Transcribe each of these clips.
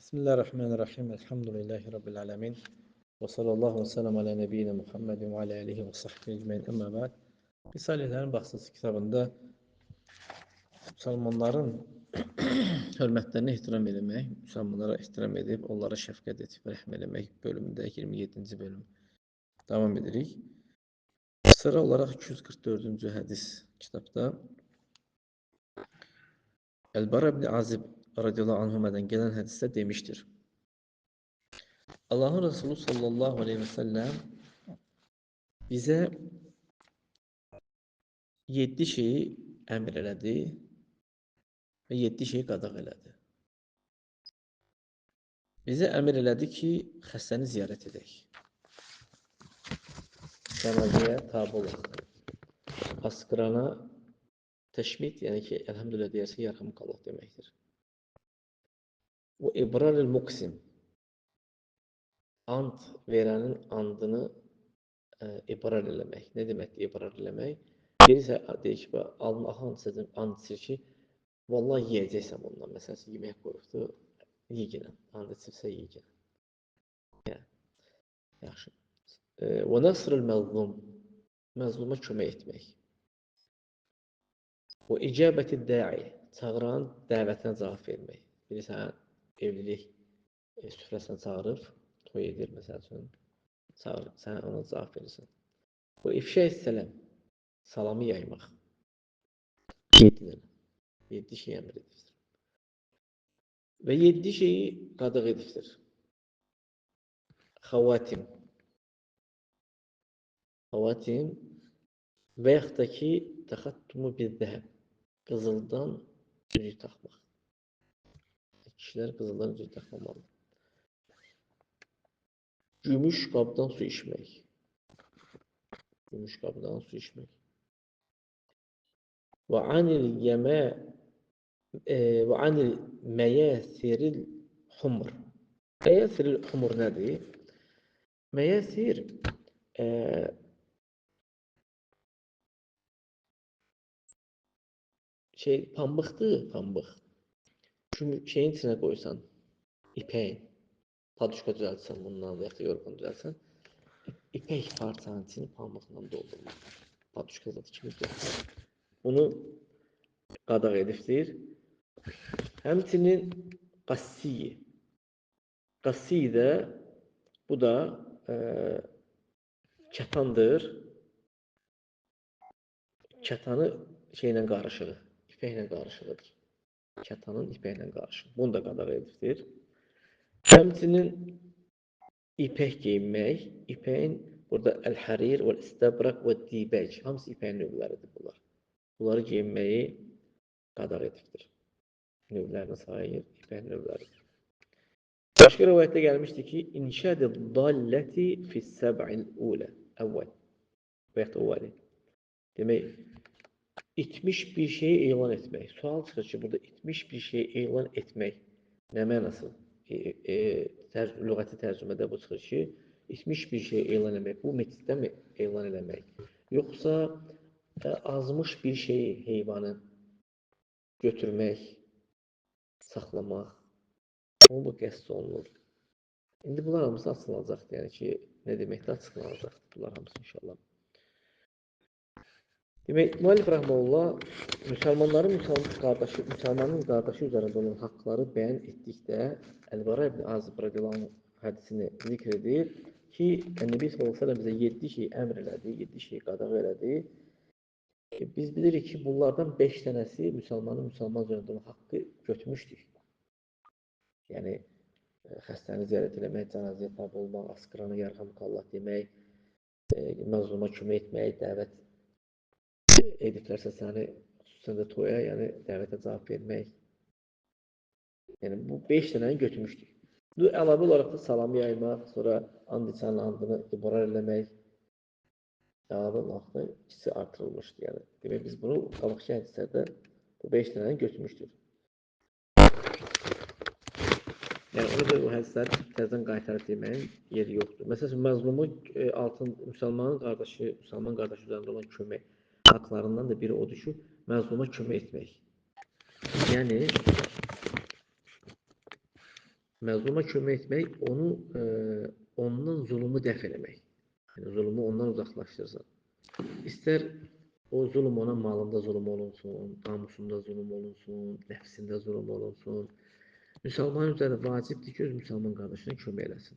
Bismillahirrahmanirrahim. Elhamdülillahi Rabbil alemin. Və sallallahu və salam alə nəbiyyina Muhammedin və alə alihi və sahbihi ecməin. Əmmə bəd. Risalələrin Baxsası kitabında müsəlmanların hörmətlərini ehtiram etmək, müsəlmanlara ehtiram edib, onlara şəfqət edib, rəhm eləmək bölümündə 27-ci bölüm davam edirik. Sıra olaraq 244-cü hədis kitabda Əl-Bara ibn Azib radiyallahu anhumadan gələn hədisdə demişdir. Allahın Resulü sallallahu aleyhi ve sellem bizə 7 şeyi əmr elədi və 7 şeyi qadağ elədi. Bizə əmr elədi ki, xəstəni ziyarət edək. Cənazəyə tabi olaq. Asqırana təşmit, yəni ki, əlhamdülillah deyərsə, yarhamqallah deməkdir. Və ibraril muqsim, ant verənin andını ibrar eləmək. Nə deməkdir ibrar eləmək? Birisi deyir ki, Allahın sözün and içir ki, vallahi yiyəcəksən bundan. Məsələn, yemək qoyubdur, yiyginən. And içirsə yiyginən. Yəni, yaxşı. Və nasrul məzlum, məzluma kömək etmək. Və icabəti da'i, çağıran dəvətinə cavab vermək. Birisi evlilik süfrəsinə çağırır, toy edir məsəl üçün, çağırır, sən ona cavab verirsən. Və ifşa sələm, salamı yaymaq. 7 şey əmr edilir. Və 7 şeyi qadağ edilir. Xavatim və yaxud da ki, təxattumu bizdəhəb, qızıldan üzük taxmaq. Kişilər qızıldan üzük taxmamalı. Gümüş qabdan su içmək. Gümüş qabdan su içmək. Və anil məyəsiril humr. Məyəsiril humr nədir? Məyəsir pambıqdır, pambıq. Şeyin içinə qoysan, ipəyin, paduşka düzəltsən bundan və ya da yorğun düzəltsən, ipək parçanın içini pambıqla doldurmaq. Paduşka zadı kimi düzəltsən. Bunu qadağ edibdir. Həmçinin qassiyi. Qassiyi də, bu da kətandır. Kətanı şeylə qarışığı, ipəklə qarışığıdır. Kətanın ipəklə qarışığı. Bunu da qadağ edibdir. Həmçinin ipək geyinmək, ipəyin burada əl-hərir və istabraq və dibək, hamısı ipəyin növləridir bunlar. Bunları geyinməyi qadağ edibdir. Növlərini sayır, ipəyin növləridir. Başqa rivayətdə gəlmişdi ki, İnşədi dalləti fis-səb'il ulə, əvvəl və yaxud da uvəli. Demək, itmiş bir şeyi elan etmək. Sual çıxır ki, burada itmiş bir şeyi elan etmək nə mənası? Lüğəti tərcümədə bu çıxır ki, itmiş bir şeyi elan etmək, bu meclisdə mi elan eləmək? Yoxsa azmış bir şeyi, heyvanı götürmək, saxlamaq, onu bu qəsd olunur. İndi bunlar hamısı açılacaqdır, yəni ki, nə deməkdə açıqlanacaqdır bunlar hamısı inşallah. Demək, müəllif rəhməlullah müsəlmanın qardaşı üzərində olan haqqları bəyan etdikdə Əl-Bara ibn Azib radiyallahu anh hədisini zikr edir ki, Nəbi sallallahu əleyhi və səlləm bizə 7 şey əmr elədi, 7 şey qadağ elədi. Biz bilirik ki, bunlardan 5 dənəsi müsəlman üzərində olan haqqı götürmüşdük. Yəni, xəstəni ziyarət eləmək, cənazəyə tabi olmaq, asqırana yarhamqallah demək, məzluma kömək etmək, dəvət ediblərsə səni, xüsusən də toya, yəni dəvətə cavab vermək. Yəni, bu 5 dənəni götürmüşdük. Bu, əlavə olaraq da salamı yaymaq, sonra and içənin andını ibrar eləmək, əlavə olaraq da ikisi artırılmışdı. Yəni, demək, biz bunu qabaqki hədislərdə bu 5 dənəni götürmüşdük. Yəni, ona görə bu hədisləri təzdən qaytarıb deməyin yeri yoxdur. Məsələn, məzlumu müsəlman qardaşı üzərində olan kömək haqlarından da biri odur ki, məzluma kömək etmək. Yəni, Məzluma kömək etmək, ondan zulmü dəf eləmək. Yəni, zulmü ondan uzaqlaşdırırsan. İstər o zulm ona malında zulm olunsun, namusunda zulm olunsun, nəfsində zulm olunsun. Müsəlman üzərində vacibdir ki, öz müsəlman qardaşına kömək eləsin.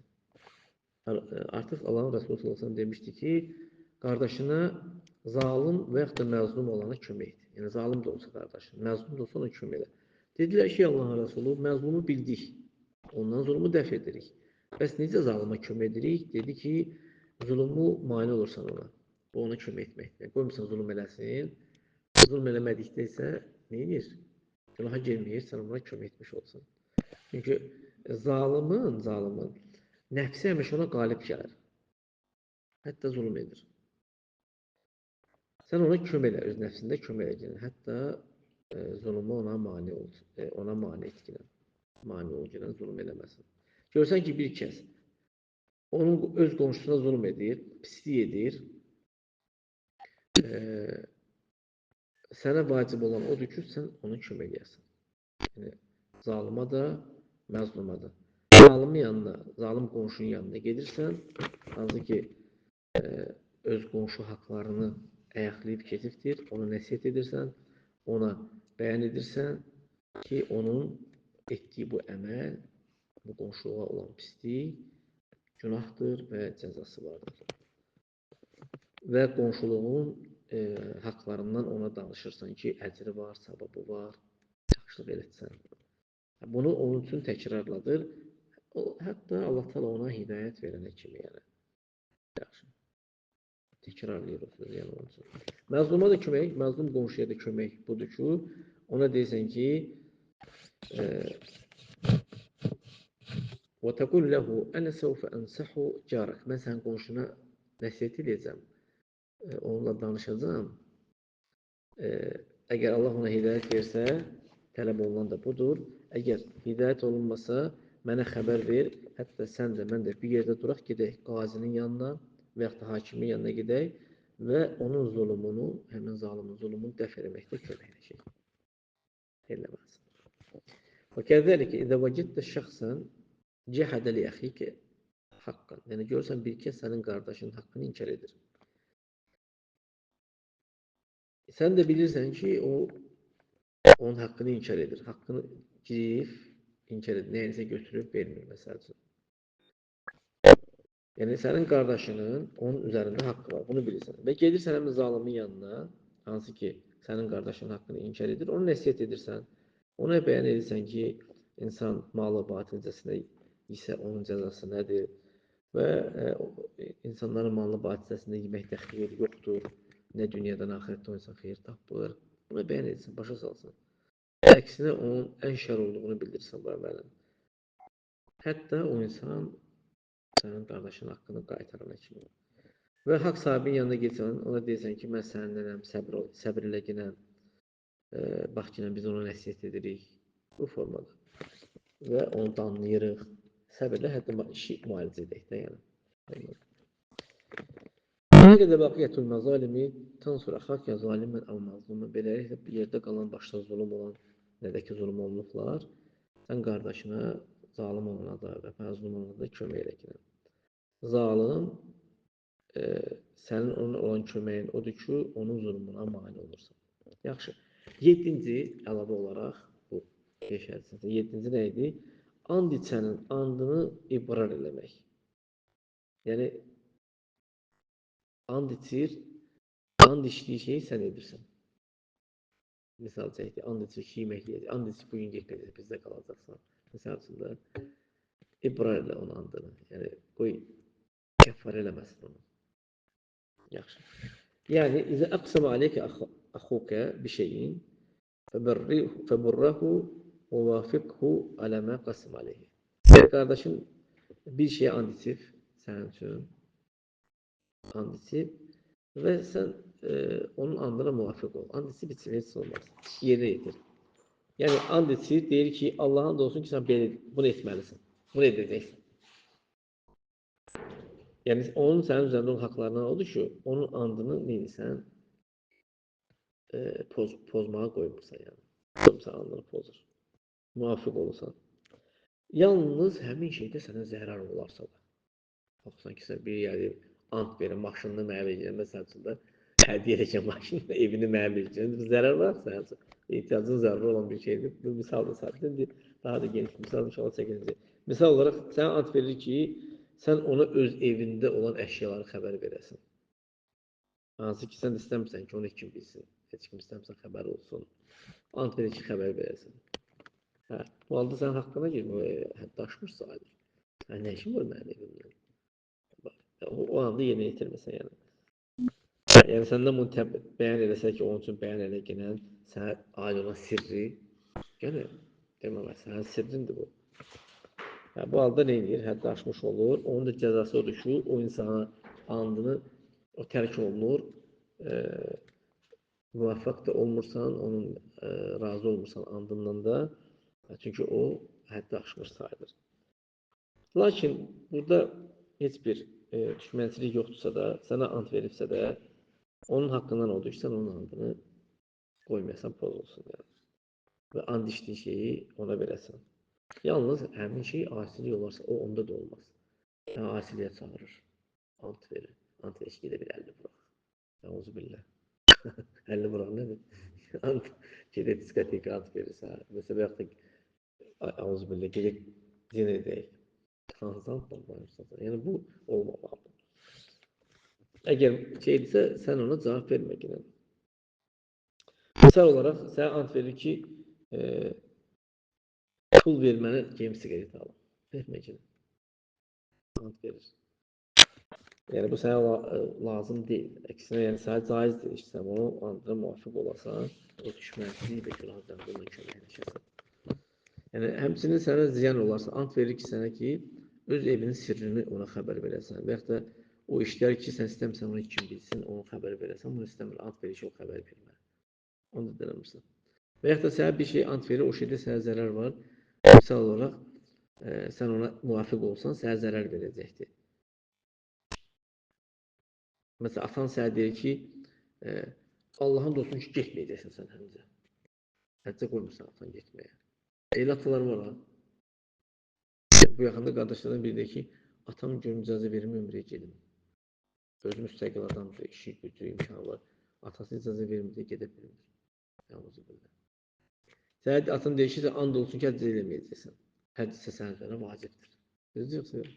Artıq Allahın Rəsulü sallallahu əleyhi və səlləm demişdi ki, qardaşına zalim və yaxud da məzlum olana kömək et. Yəni zalim də olsa qardaşın, məzlum da olsa ona kömək elə. Dedilər ki, Allahın Rəsulü, məzlumu bildik. Ondan zulmü dəf edirik. Bəs necə zalıma kömək edirik? Dedi ki, zulmü mane olursan ona. Bu ona kömək etməkdir. Qoymursan zulm eləsin. Zulm eləmədikdə isə nə edir? Günaha girməyir, sən ona kömək etmiş olsan. Çünki zalimin nəfsi həmişə ona qalib gəlir. Hətta zulm edir. Sən ona kömək elə, öz nəfsində kömək edəcəksən. Hətta zulmü ona mane ol, ona mane etkinə. Mane ol, gələn zulm eləməsin. Görsən ki, bir kəs onun öz qonşusuna zulm edir, pislik edir. Sənə vacib olan odur ki, sən ona kömək edəsən. Yəni, zalıma da, məzluma da. Zalimin yanına, zalim qonşunun yanına gedirsən, hansı ki, öz qonşu haqlarını ayaqlayıb keçibdir, ona nəsihət edirsən, ona bəyan edirsən ki, onun etdiyi bu əməl, bu qonşuluğa olan pislik, günahdır və cəzası vardır. Və qonşuluğun haqlarından ona danışırsan ki, əcri var, savabı var, yaxşılıq etsən. Bunu onun üçün təkrarladır. Hətta Allah Teala ona hidayət verənə kimi, yəni. Yaxşı. Təkrarlayır o sözü, yəni onun üçün. Məzluma da kömək, məzlum qonşuya da kömək budur ki, ona deyirsən ki, وَتَقُلْ لَهُ أَنَا سَوْفَ أَنْسَحُ جَارَكَ. Mən sənin qonşuna nəsihət edəcəm, onunla danışacağım. Əgər Allah ona hidayət versə, tələb olunan da budur. Əgər hidayət olunmasa, mənə xəbər ver, hətta sən də, mən də bir yerdə duraq, gedək qazinin yanına və yaxud da hakimin yanına gedək və onun zulmunu, həmin zalimin zulmunu dəf eləməkdə kömək edəcək. Eləməz. Və kəzəlikə, İdə vəcəddə şəxsən cəhədə li əxikə haqqan. Yəni, görürsən, bir kəs sənin qardaşının haqqını inkar edir. Sən də bilirsən ki, o onun haqqını inkar edir. Haqqını girib, inkar edir. Nəyinsə götürüb, vermir, məsəl üçün. Yəni, sənin qardaşının onun üzərində haqqı var. Bunu bilirsən. Və gedirsən həmin zalimin yanına, hansı ki, sənin qardaşının haqqını inkar edir, onu nəsihət edirsən. Ona bəyan edirsən ki, insan malı batilcəsinə isə onun cəzası nədir? Və insanların malını batilcəsində yeməkdə xeyir yoxdur. Nə dünyadan, axirətdə o insan xeyir tapır. Buna bəyan edirsən, başa salsın. Əksinə, onun ən şər olduğunu bildirsən bu əməlin. Hətta o insan sənin qardaşın haqqını qaytarana kimi. Və haqq sahibinin yanına geçsən, ona deyirsən ki, mən səninlənəm, səbr ilə ginəm, bax ki, biz ona nəsiyyət edirik. Bu formada. Və onu danlayırıq. Səbirlə hətta işi müalicə edək də, yəni. Nə qədər baqiyyətul məzalimi tansur əxakə zalimən əv məzlumun. Beləliklə, bir yerdə qalan başda zulm olan, nədəki zulm olunublar, sən qardaşına zalim olana da və məzlum olana da kömək elə ki. Zalim, sənin ona olan köməyin odur ki, onun zulmuna mane olursan. Yaxşı. 7-ci əlavə olaraq, bu 5 hədisində 7-ci nə idi? And içənin andını ibrar eləmək. Yəni, and içir, and içdiyi şeyi sən edirsən. Misal çəkdi, and içir ki, yemək yeyəcək, and içir bugün getməyəcək, bizdə qalacaqsan. Misal üçün də, ibrar elə onun andını. Yəni, qoy, kəffar eləməsin onu. Yaxşı. Yəni, İzə əqsəmə aleyke əxukə bir şeyin fəburrahu və vafiqhu aləmə qasım aleyhi. Qardaşın bir şeyə and içib, sənin üçün and içib və sən onun andına müvafiq ol. And içib içib, heç olmaz. Yerinə yetir. Yəni, and içib, deyir ki, Allahın da olsun ki, sən bunu etməlisən. Bunu edəcəksən. Yəni, onun sənin üzərində olan haqlarından odur ki, onun andını neyirsən, pozmağa qoymursan, yəni. Qoymursan, andını pozur. Müvafiq olursan. Yalnız həmin şeydə sənə zərər olarsa da. Baxsan ki, sən bir yəni ant verin, maşınını mənə verəcəksən, məsəl üçün də hədiyyə edəcəksən maşını, evini mənə verəcəksən. Zərər var sənin üçün. Ehtiyacın zəruri olan bir şeydir. Bu misal da sadəcə. İndi daha da geniş misal inşallah çəkəcək. Misal olaraq sənə ant verir ki, sən ona öz evində olan əşyaları xəbər verəsən. Hansı ki, sən istəmirsən ki, onu heç kim bilsin. Heç kim istəmirsən xəbər olsun. Ant verir ki, xəbər verəsən. Hə, bu halda sənin haqqına girmir, hətta aşmış sayılır. Hə, nə işin var mənim evimdə? O anda yerinə yetirməsən yəni. Yəni səndən bunu bəyan eləsə ki, onun üçün bəyan elə gələn sənə aid olan sirri, yəni deməmək, sənin sirrindir bu. Hə, bu halda nə edir? Həddi aşmış olur. Onun da cəzası odur ki, o insana andını o tərk olunur. E, Müvəffəq də olmursan, onun razı olmursan andından da, çünki o həddi aşmış sayılır. Lakin burada heç bir düşmənçilik yoxdursa da, sənə ant veribsə də, onun haqqından odur ki, sən onun andını qoymayasan, pozulsun yəni. Və and içdiyi şeyi ona verəsən. Yalnız həmin şey asilik olarsa, o onda da olmaz. Yəni, asiliyə çağırır, ant verir. Ant verir ki, gedə bir 50 bıraq. Əuzu billah. 50 bıraq nədir? Ant, gedə diskoteka ant verirsə, məsələn, yaxud da, əuzu billah, gedə zin edək. Hansı antdan danışırsan? Yəni, bu olmamalıdır. Əgər şeydirsə, sən ona cavab vermə yenə. Misal olaraq sənə ant verir ki, pul verməni geyim siqaret alım. Vermə yenə. Ant verir. Yəni bu sənə lazım deyil. Əksinə, yəni sənə caizdir ki, sən onu andına müvafiq olasan, o düşmənçilik və günahdan bununla köməkləşəsən. Yəni həmçinin sənə ziyan olarsa, ant verir ki, sənə ki, öz evinin sirrini ona xəbər verəsən. Və yaxud da o işlər ki, sən istəmirsən onu kim bilsin, onu xəbər verəsən, bunu istəmir, ant verir ki, o xəbər vermə. Onu da deməmirsən. Və yaxud da sənə bir şey ant verir, o şeydə sənə zərər var. Misal olaraq, sən ona müvafiq olsan, sənə zərər verəcəkdir. Məsələn, atan sənə deyir ki, Allahın dostun ki, getməyəcəksən sən həmcə. Həccə qoymursan atan getməyə. Elə atalar var ha. Bu yaxında qardaşlardan biri deyir ki, atam görüm icazə vermir ömrəyə gedim. Özü müstəqil adamdır, işi, gücü, imkanı var. Atası icazə vermir deyə gedə bilmir. Yalnız bilmir. Sənə atan deyir ki, sən and olsun ki, həcc eləməyəcəksən. Həcc isə sənin üzərinə vacibdir. Düzdür yoxsa yox?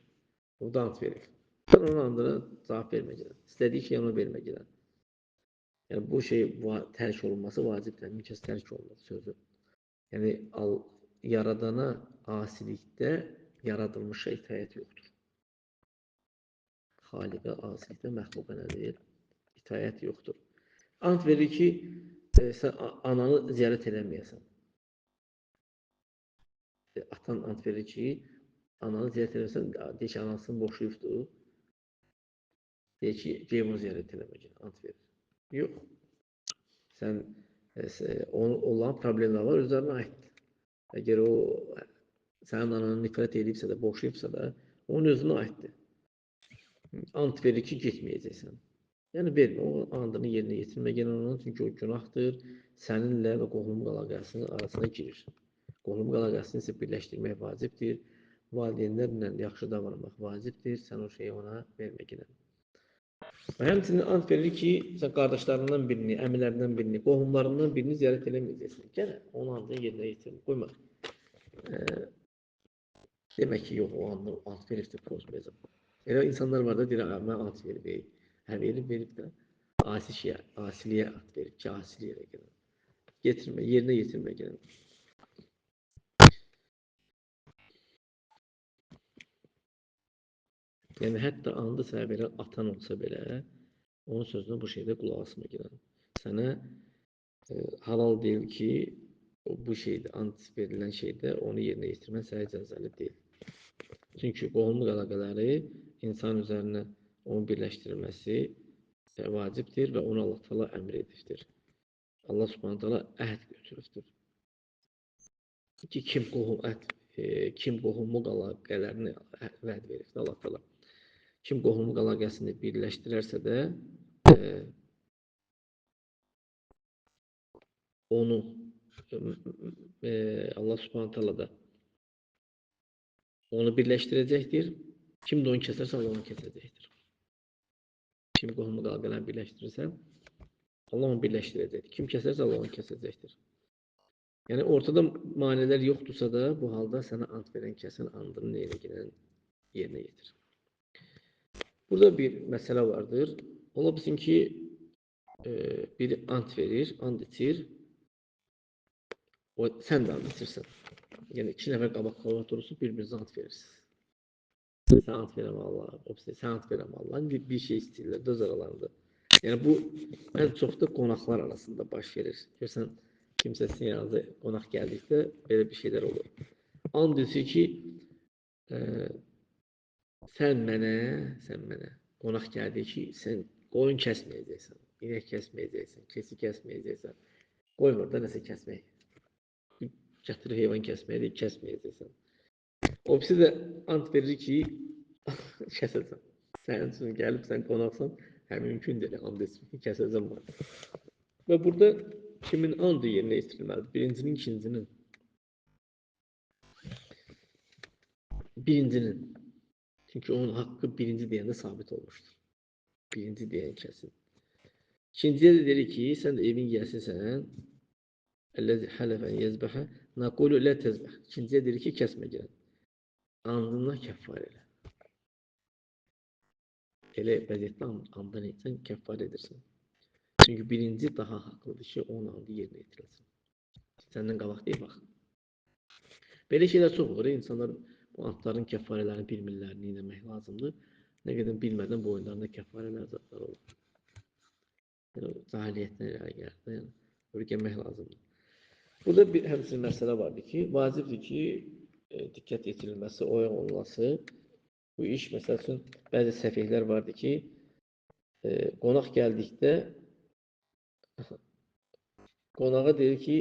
O da and verir. Sən onun andına cavab verməyəcəksən. İstədiyi şeyi ona verməyəcəksən. Yəni bu şey tərk olunması vacibdir. Həmin kəs tərk olunur sözü. Yəni yaradana asilikdə yaradılmışa itaət yoxdur. Xaliqə asilikdə məxluqa nədir? İtaət yoxdur. Ant verir ki, sən ananı ziyarət eləməyəsən. Atan ant verir ki, ananı ziyarət eləsən, deyir ki, anasını boşayıbdır. Deyir ki, geyim o ziyarət eləməyəcək, ant verir. Yox. Sən olan problemlər var, özlərinə aiddir. Əgər o sənin ananı nifrət edibsə də, boşayıbsa da, onun özünə aiddir. Ant verir ki, getməyəcəksən. Yəni vermə, o andını yerinə yetirmə yenə onun, çünki o günahdır, səninlə və qohum əlaqəsinin arasına girir. Qohum əlaqəsini isə birləşdirmək vacibdir. Valideynlərlə yaxşı davranmaq vacibdir. Sən o şeyi ona vermə yenə. Və həmçinin ant verir ki, sən qardaşlarından birini, əmilərindən birini, qohumlarından birini ziyarət eləməyəcəksən. Gələ, onu andını yerinə yetirmə, qoyma. Demək ki, yox, o anda ant veribsə pozmayacaq. Elə insanlar var da, deyir, mən ant verib. Hə, verib də. Asiliyə ant verib ki, asiliyə də gəlin. Getirmə, yerinə yetirmə gəlin. Yəni, hətta andı sənə verən atan olsa belə, onun sözünə bu şeydə qulaq asma gəlin. Sənə halal deyil ki, bu şeydə, ant verilən şeydə onu yerinə yetirmən sənə icazəli deyil. Çünki qohumluq əlaqələri insan üzərinə onu birləşdirilməsi vacibdir və onu Allah Teala əmr edibdir. Allah Subhanahu taala əhd götürübdür. Ki kim qohumluq əlaqələrini vəd veribdir Allah Teala. Kim qohumluq əlaqəsini birləşdirərsə də onu Allah Subhanahu taala da Onu birleştirecektir. Kim de onu keserse Allah onu kesecektir. Kim qohumu qalqalan birləşdirirsə, Allah onu birləşdirəcəkdir. Kim kəsərsə Allah onu kesəcəktir. Yəni ortada maneələr yoxdursa da bu halda sənə ant verən kəsin andını yerinə yetir. Burada bir məsələ vardır. Ola bilsin ki, biri ant verir, and içir. Sən də and içirsən. Yəni iki nəfər qabaq-qabaq oturursunuz, bir-birinizə ant verirsiniz. Sən ant verəm Allah, sən ant verəm Allah. Bir şey istəyirlər, öz aralarında. Yəni bu ən çox da qonaqlar arasında baş verir. Görsən, kimsə sizin yanınıza qonaq gəldikdə belə bir şeylər olur. And içir ki, sən mənə qonaq gəldi ki, sən qoyun kəsməyəcəksən, inək kəsməyəcəksən, keçi kəsməyəcəksən. Qoymur da nəsə kəsmək. Gətirir heyvan kəsməyi deyib, kəsməyəcəksən. O birisi də ant verir ki, kəsəcəm. Sənin üçün gəlib, sən qonaqsan, mümkün deyil, and etmək, kəsəcəm var. Və burada kimin andı yerinə yetirilməlidir? Birincinin, ikincinin. Birincinin. Çünki onun haqqı birinci deyəndə sabit olmuşdur. Birinci deyən kəsin. İkinciyə də dedik ki, sən də evin gəlsinsən, Əlləzi hələfən yəzbəhə, naqulu lə təzbəh. İkinciyə dedik ki, kəsmə gələn. Andına kəffar elə. Elə vəziyyətdə andan etsən, kəffar edirsən. Çünki birinci daha haqlıdır ki, onun andı yerinə yetirilsin. Səndən qabaq deyil, bax. Belə şeylər çox olur. İnsanlar bu antların kəffarələrini bilmirlər, nə etmək lazımdır. Nə qədər bilmədən bu oyunlarında kəffarələr zatlar olur. Yəni, cahiliyyətdən irəli gəlir. Yəni, öyrənmək lazımdır. Burada bir həmçinin məsələ vardır ki, vacibdir ki, diqqət yetirilməsi, oyaq olunması. Bu iş, məsəl üçün, bəzi səfihlər vardır ki, qonaq gəldikdə qonağa deyir ki,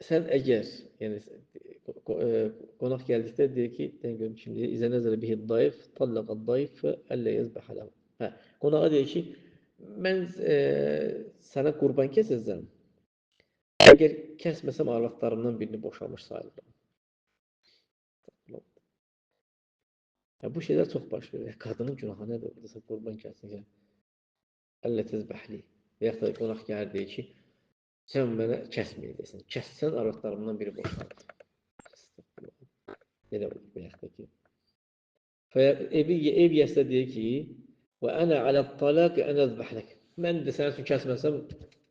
sən əgər, yəni qonaq gəldikdə deyir ki, görüm kim deyir, İzə nəzərə bihi dayf, tallaqa dayf, əllə yəzbəhə ləhu. Qonağa deyir ki, mən sənə qurban kəsəcəm. Əgər kəsməsəm arvadlarımdan birini boşamış sayılırım. Bu şeylər çox baş verir. Qadının günahı nədir? Oradasa qurban kəsin. Əllə təzbəhli. Və yaxud da qonaq gəlir deyir ki, sən mənə kəsməyəcəksən. Kəssən arvadlarımdan biri boşanır. Belə olur bu yaxud da ki. Ev yəsə deyir ki, və ənə alə talaq ənə əzbəhlək. Mən də sənin üçün kəsməsəm,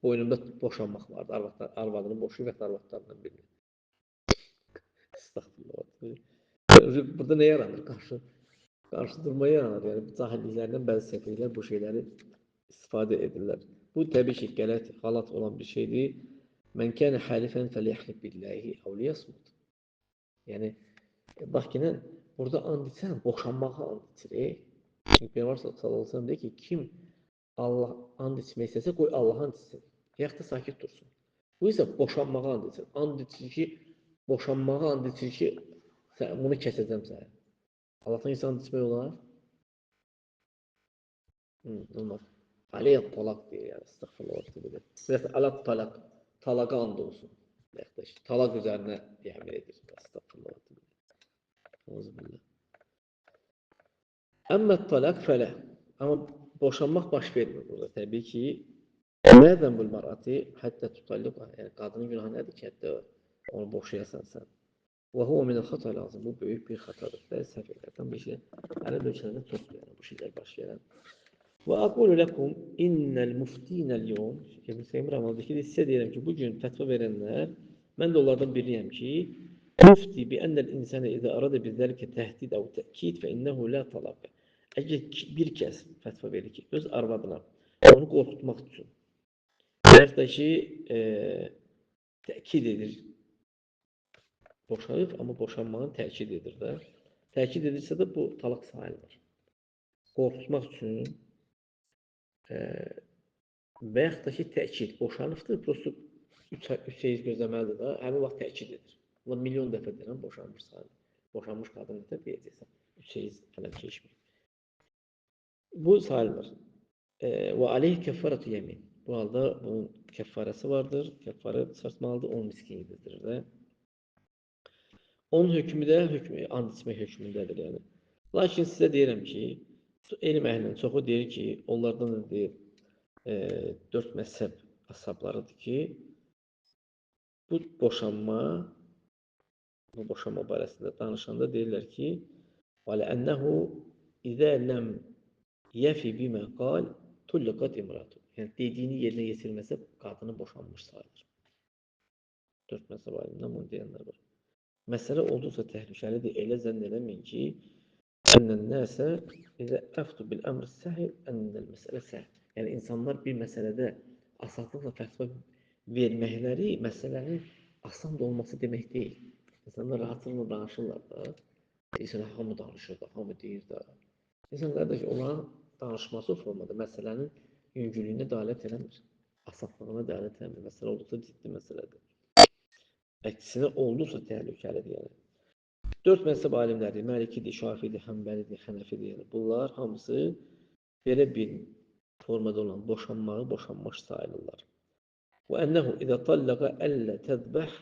boynumda boşanmaq vardı. Arvadını boşuyub və arvadlarından birini. Estağfurullah. Burada nə yaranır? Qarşı durma yaranır. Yəni, cahilliklərdən bəzi səfihlər bu şeyləri istifadə edirlər. Bu, təbii ki, qələt, xalat olan bir şeydir. Mən kənə xəlifən fəliyəxlib billəhi avliyasmud. Yəni, bax ki, burada and içən, boşanmağa and içir. Peyğəmbər sallallahu əleyhi deyir ki, kim Allah and içmək istəsə, qoy Allah and içsin. Yaxud da sakit dursun. Bu isə boşanmağa and içir. And içir ki, boşanmağa and içir ki, bunu kəsəcəm sənə. Allahdan insan and içmək olar? Olmaz. Aleyh talaq deyir, yəni, istəxfirullah. Alət talaq, talaqa and olsun. Talaq üzərinə yəmin edir. Estağfurullah. Əmmə talaq fələ. Amma boşanmaq baş vermir burada. Təbii ki, mədən bu mərati hətta tutalıq, yəni qadının günahı nədir ki, hətta onu boşayasan sən. Və huvə minəl xata lazım. Bu böyük bir xatadır. Və səfirlərdən bir şey. Ərəb ölkələrində çoxdur, yəni bu şeylər baş verən. Və aqulu lakum innal muftinal yawm, İbn Seymur Rəhməhullah ki, sizə deyirəm ki, bu gün fətva verənlər, mən də onlardan biriyəm ki, mufti bi ennel insana iza arada bizalika təhdid əv təkid fe innehu la talaq. Əgər bir kəs fətva verir ki, öz arvadına onu qorxutmaq üçün, yaxud da ki, təkid edir, boşayıb, amma boşanmağını təkid edir də. Təkid edirsə də bu talaq sayılır. Qorxutmaq üçün və yaxud da ki, təkid, boşanıbdır, prosto 3 ay gözləməlidir də, həmin vaxt təkid edir. Ulan milyon dəfə deyirəm, boşanmış sayılır. Boşanmış qadın da deyəcəksən, 3 ay hələ keçməyib. Bu sayılmır. Və aleyh kəffarətü yemin. Bu halda bunun kəffarəsi vardır. Kəffarə çıxartmalıdır. 10 miskin yedirdirir də. Onun hökmü də and içmək hökmündədir yəni. Lakin sizə deyirəm ki, elm əhlinin çoxu deyir ki, onlardan da deyir, 4 məzhəb əshablarıdır ki, bu boşanma barəsində danışanda deyirlər ki, وَلَأَنَّهُ إِذَا لَمْ يَفِ بِمَا قَالْ تُلِّقَتْ اِمْرَاتُ. Yəni, dediyini yerinə yetirməsə, qadını boşanmış sayılır. 4 məzhəb alimdən bunu deyənlər var. Məsələ olduqca təhlükəlidir. Elə zənn eləməyin ki, ənnən-nəsə izə əftu bil-əmr səhil ənnəl-məsələ səhl. Yəni, insanlar bir məsələdə asanlıqla fətva verməkləri məsələnin asan da olması demək deyil. İnsanlar rahatlıqla danışırlar da. Deyirsən, hamı danışır da, hamı deyir da. Deyirsən, qardaş, olan danışması formada məsələnin yüngüllüyünə dəlalət eləmir. Asanlığına dəlalət eləmir. Məsələ olduqca ciddi məsələdir. Əksinə olduqca təhlükəlidir yəni. 4 məzhəb alimləri, Məlikidir, Şafiidir, Həmbəlidir, Hənəfidir. Yəni. Bunlar hamısı belə bir formada olan boşanmış sayılırlar. Və ənəhu izə tallaqa əllə təzbəh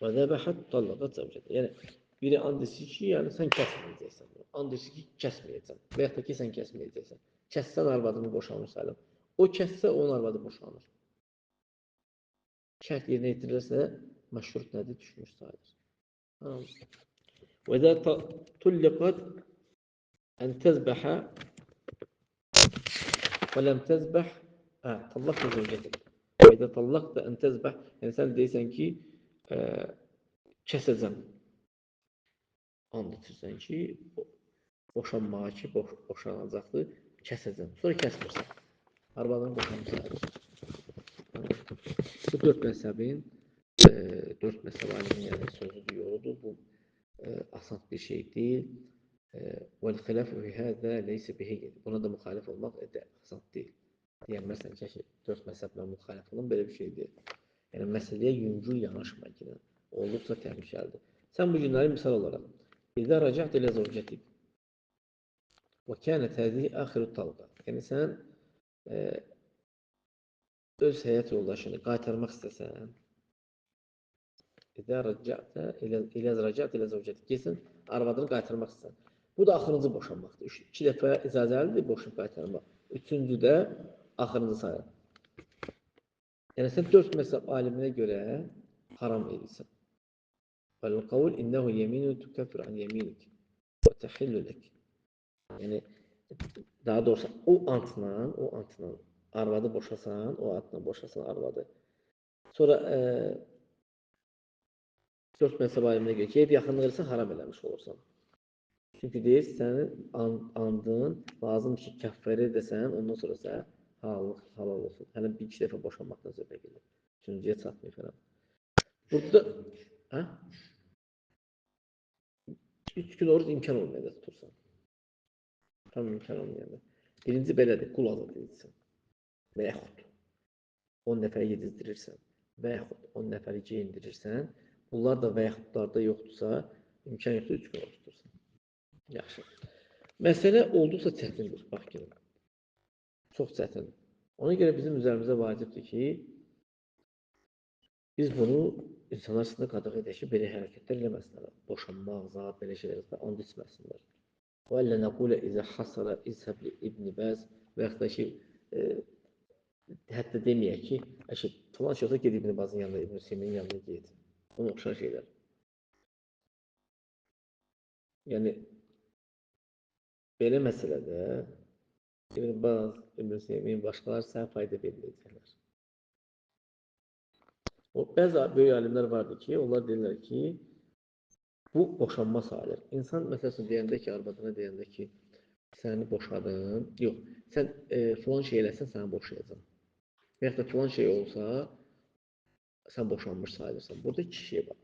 və zəbəhət tallaqat zəvcədə. Yəni, biri and içir ki, yəni sən kəsməyəcəksən. And içir ki, kəsməyəcəksən. Və yaxud da ki, sən kəsməyəcəksən. Kəssən arvadını boşanmış sayılır. O kəssə, onun arvadı boşanır. Şərt yerinə yetirilirsə, məşhur nədir? Düşmüş sayılır. Və izə tulliqat ən təzbəhə və ləm təzbəh tallaq da zəvcədə. Və izə tallaq da ən təzbəh, yəni sən deyirsən ki, kəsəcəm. And içirsən ki, boşanmağa ki, boşanacaqdır, kəsəcəm. Sonra kəsmirsən. Arvadını boşanmış sayılır. Bu 4 məzhəbin 4 məzhəb aliminin yəni sözüdür, yoludur. Bu asan bir şey deyil. وَالْخِلَافُ فِي هَذَا لَيْسَ بِهَيِّنٍ. Buna da müxalif olmaq asan deyil. Deyənlərsən ki, 4 məzhəblə müxalif olun, belə bir şey deyil. Yəni, məsələyə yüngül yanaşma ki, olduqca təhlükəlidir. Sən bu günləri misal olaraq, İzə rəcət ilə zəvcətik və kənət həzihi əxirü talqa. Yəni, sən öz həyat yoldaşını qaytarmaq istəsən, İzə rəcət ilə zəvcətik, kesin arvadını qaytarmaq istəsən. Bu da axırıncı boşanmaqdır. 2 dəfə icazəlidir boşanıb qaytarmaq. 3-cü də axırıncı sayılır. Yəni, sən 4 məzhəb aliminə görə haram edirsən. Vəl-qavl innəhu yeminu tükəffir an yeminik və təhillu lək. Yəni, daha doğrusu, o antla arvadı boşasan, o antla boşasan arvadı. Sonra 4 məzhəb aliminə görə ki, ev yaxınlıq eləsən, haram eləmiş olursan. Çünki deyir, sənin andın lazımdır ki, kəffərə edəsən, ondan sonra sən halal olsun. Hələ 1-2 dəfə boşanmaqdan söhbət gedir. 3-cüyə çatmıyor falan. Burada 3 gün oruc imkan olmayanda tutursan. Tam imkan olmayanda. Birinci belədir, qul azad edirsən. Və yaxud 10 nəfəri yedizdirirsən. Və yaxud 10 nəfəri geyindirirsən. Bunlar da və yaxudlarda yoxdursa, imkan yoxdur, 3 gün oruc tutursan. Yaxşı. Məsələ olduqca çətindir, bax gəlin. Çox çətindir. Ona görə bizim üzərimizə vacibdir ki, biz bunu insanlar arasında qadağan edək ki, belə hərəkətlər eləməsinlər. Boşanmaq, zat, belə şeylər, and içməsinlər. Və əllə nəqulə izə hasara izhəbli İbn Bəz və yaxud da ki, hətta deməyək ki, falan şey olsa gedib İbn Bazın yanında, İbn Hüseynin yanında geyid. Ona oxşar şeylər. Yəni, belə məsələdə İbn Baz, İbn Hüseynin, başqaları sənə fayda verməyəcəklər. Bəzi böyük alimlər vardır ki, onlar deyirlər ki, bu boşanma sayılır. İnsan məsələn deyəndə ki, arvadına deyəndə ki, səni boşadım, yox, sən filan şey eləsən, səni boşayacam. Və yaxud da filan şey olsa, sən boşanmış sayılırsan. Burada 2 şey var.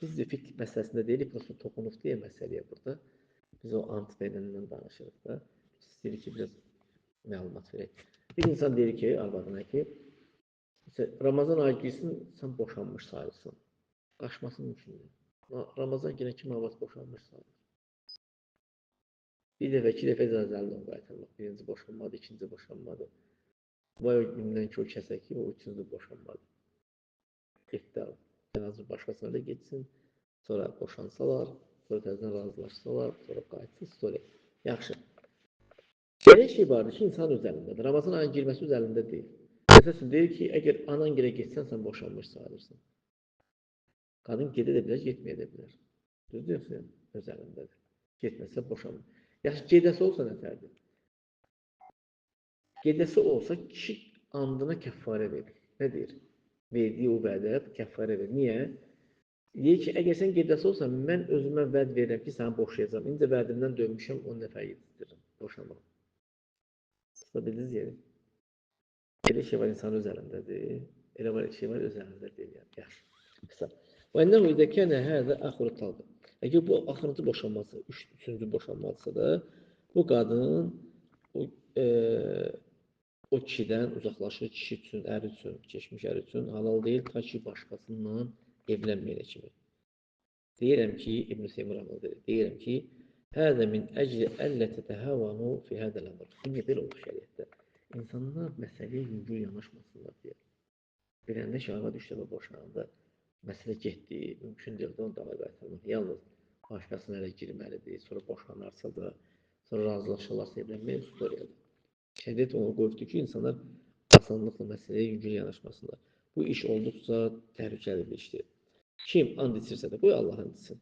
Biz də fiqh məsələsində deyilik, prosta toxunuq deyə məsələyə burada. Biz o ant verəndən danışırıq da. İstəyirik ki, biraz məlumat verək. Bir insan deyir ki, arvadına ki, Ramazan ayı girsin, sən boşanmış sayılırsan. Qaçması mümkündür. Ramazan günə kimi arvad boşanmış sayılır. Bir dəfə, 2 dəfə icazəlidir onu qaytarmaq. Birinci boşanmadır, ikinci boşanmadır. Vay o gündən ki, o kəsə ki, o üçüncü boşanmadır. Getdi abi. En azı başqasına da getsin. Sonra boşansalar, sonra təzədən razılaşsalar, sonra qayıtsın story. Yaxşı. Belə şey vardır ki, insan öz əlindədir. Ramazan ayının girməsi öz əlində deyil. Məsələn, deyir ki, əgər anan gilə getsən, sən boşanmış sayılırsan. Qadın gedə də bilər, getməyə də bilər. Düzdür, yoxsa öz əlindədir. Getməsə boşanmır. Yaxşı, gedəsi olsa nə fərqdir? Gedəsi olsa kişi andına kəffarə verir. Nə deyir? Verdiyi o vədə kəffarə verir. Niyə? Deyir ki, əgər sən gedəsi olsan, mən özümə vəd verirəm ki, səni boşayacağam. İndi vədimdən dönmüşəm, 10 nəfər yetişdirirəm. Boşanmam. Sıra bildiniz yeri. Elə şey var, insan öz əlindədir. Elə var, şey var, öz əlində deyil. Yəni. Yaxşı. Qısa. Və ənəhu idə kənə həzə əxuru talqı. Əgər bu axırıncı boşanması, üçüncü boşanması da bu qadın o, o kişidən uzaqlaşır, kişi üçün, ər üçün, keçmiş ər üçün halal deyil, ta ki başqasından evlənməyənə kimi. Deyirəm ki, İbn Seymur Rahmanı deyirəm ki, həzə min əcli əllə tətəhəvanu fi hədəl əmr. Niyə belə olur şəriətdə? İnsanlar məsələyə yüngül yanaşmasınlar deyə. Biləndə ki, arvad düşdə və boşananda məsələ getdi, mümkün deyil də onu dava qaytarmaq. Yalnız başqasına elə girməlidir, sonra boşanarsa da, sonra razılaşırlarsa evlənməyə istoriyadır. Şəriət onu qoyubdur ki, insanlar asanlıqla məsələyə yüngül yanaşmasınlar. Bu iş olduqca təhlükəli bir işdir. Kim and içirsə də, qoy Allah and içsin.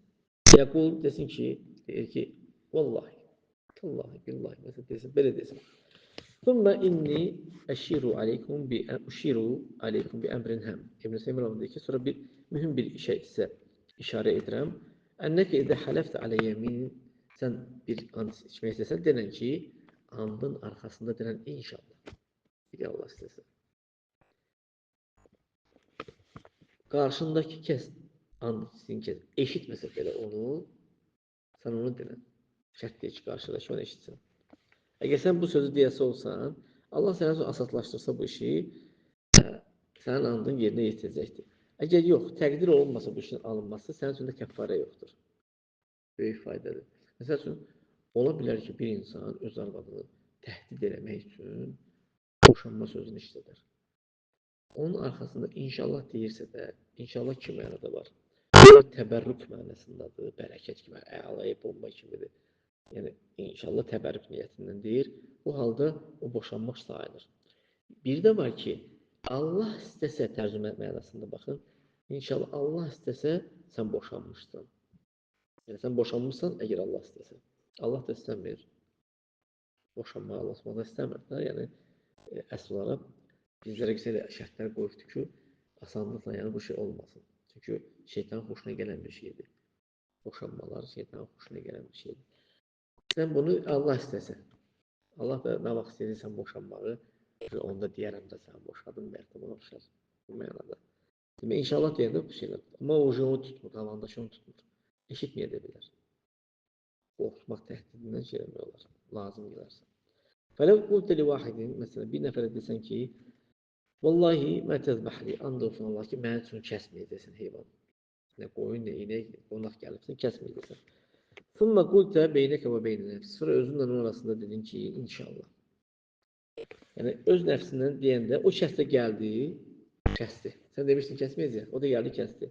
Yaqul desin ki, deyir ki, vallahi, tallahi, billahi, məsələn desin, belə desin. Thumma inni uşiru aleykum bi əmrin həm. İbn Seymur deyir ki, sonra bir mühüm bir işə sizə işarə edirəm. Ənnəkə edə hələftə alə yemin, sən bir and içmək istəsən, denən ki, andın arkasında denən inşallah. Bir Allah istəsən. Qarşındakı kəs and içsin ki, eşitməsə belə onu, sən onu denən. Şərt deyir ki, qarşıdakı onu eşitsin. Əgər sən bu sözü deyəsi olsan, Allah sənə sonra asatlaşdırsa bu işi, sənin andın yerinə yetirəcəkdir. Əgər yox, təqdir olunmasa bu işin alınması, sənin üçün də kəffarə yoxdur. Böyük faydadır. Məsəl üçün, ola bilər ki, bir insan öz arvadını təhdid eləmək üçün boşanma sözünü işlədər. Onun arxasında inşallah deyirsə də, inşallah iki mənada var. Bunlar təbərrük mənasındadır, bərəkət kimi, əlayə bomba kimidir. Yəni, inşallah təbərrük niyyətindən deyir. Bu halda o boşanmaq sayılır. Bir də var ki, Allah istəsə tərcümə mənasında baxın. İnşallah Allah istəsə sən boşanmışsan. Yəni, sən boşanmışsan əgər Allah istəsə. Allah da istəmir. Boşanmağı Allah subhanahu istəmir. Yəni, əsl olaraq bizlərə güzel şərtlər qoyubdur ki, asanlıqla yəni bu şey olmasın. Çünki şeytanın xoşuna gələn bir şeydir. Boşanmalar şeytanın xoşuna gələn bir şeydir. Sən bunu Allah istəsə, Allah da nə vaxt istəyirsən boşanmağı, onda deyərəm də sən boşadın, bəlkə buna oxşar. Bu mənada. Demək, inşallah deyəndə bu şeylər. Amma o onu tutmur, qalandaşı onu tutmur. Eşitməyə də bilər. Qorxmaq təhdidindən şey eləmək olar, lazım gələrsə. Fələv qultə li vahidin, məsələn, bir nəfərə desən ki, vallahi mə təzbəhli, and olsun Allah ki, mənim üçün kəsməyəcəksən heyvan. Nə qoyun, nə inək, qonaq gəlibsən, kəsməyəcəksən. Thumma qultə beynəkə və beynə nəfsi. Sonra özünlə onun arasında dedin ki, inşallah. Yəni, öz nəfsindən deyəndə, o kəsdə gəldi, kəsdi. Sən demişdin kəsməyəcək, o da gəldi, kəsdi.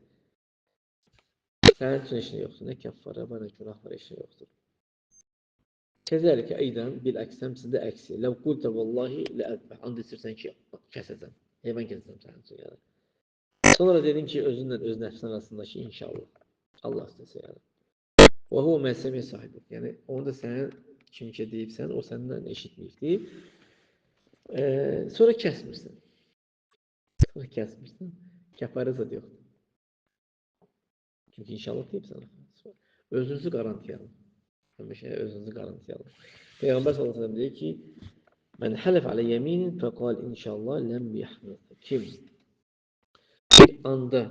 Sənin üçün işin yoxdur, nə kəffara var, nə günah var, işin yoxdur. Kəzəlikə eydən bil əksəm sizdə əksi. Ləv qultə vallahi ləəzbə. And içirsən ki, kəsəcəm. Heyvan kəsəcəm sənin üçün yəni. Sonra dedin ki, özünlə öz nəfsin arasındakı inşallah. Allah istəsə yəni. Və huvə məsəmiyə sahibi. Yəni, onu da sən kim ki deyibsən, o səndən eşitməyibdir. Sonra kəsmirsən. Sonra kəsmirsən. Kəfarə zad yoxdur. Çünki inşallah deyibsən. Özünüzü qarantiyyə alın. Həmişə özünüzü qarantiyyə alın. Peyğəmbər sallallahu əleyhi və səlləm deyir ki, "Mən həlef alə yeminin fəqal inşallah ləm yahmud." Kim bir anda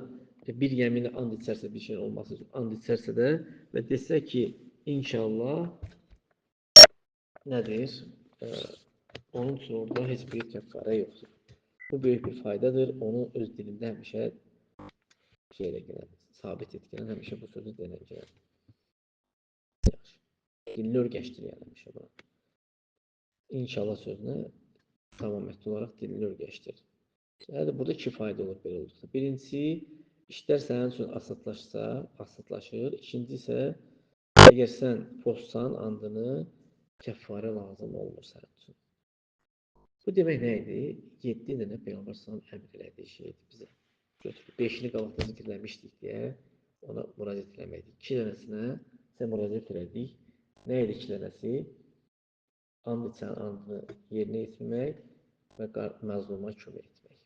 bir yeminə and içərsə bir şey olması üçün and içərsə də və desə ki, inşallah nədir? Onun üçün orada heç bir kəffarə yoxdur. Bu böyük bir faydadır. Onu öz dilində həmişə şey eləyən, sabit etdirən, həmişə bu sözü denəcək. Yaxşı. Dilini örgəşdir yəni həmişə buna. İnşallah sözünə tamamiyyətli olaraq dilini öyrəşdir. Yəni burada iki fayda olur belə olduqda. Birincisi, işlər sənin üçün asadlaşır. İkinci isə əgər sən pozsan andını, kəffarə lazım olmur sənin üçün. Bu demək nə idi? 7 dənə Peyğəmbər sallallahu əmr elədiyi şeydir bizə. Götürüb 5-ini qabaqda zikirləmişdik deyə ona müraciət eləməkdir. 2 dənəsinə sən müraciət elədik. Nə idi 2 dənəsi? And içən andını yerinə yetirmək və məzluma kömək etmək.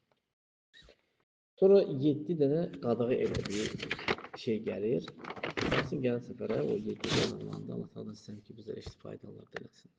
Sonra 7 dənə qadağa elədiyi şey gəlir. Gəlsin gələn səfərə o 7 dənə olanda Allah təala istəyir ki, bizə faydalar diləsin.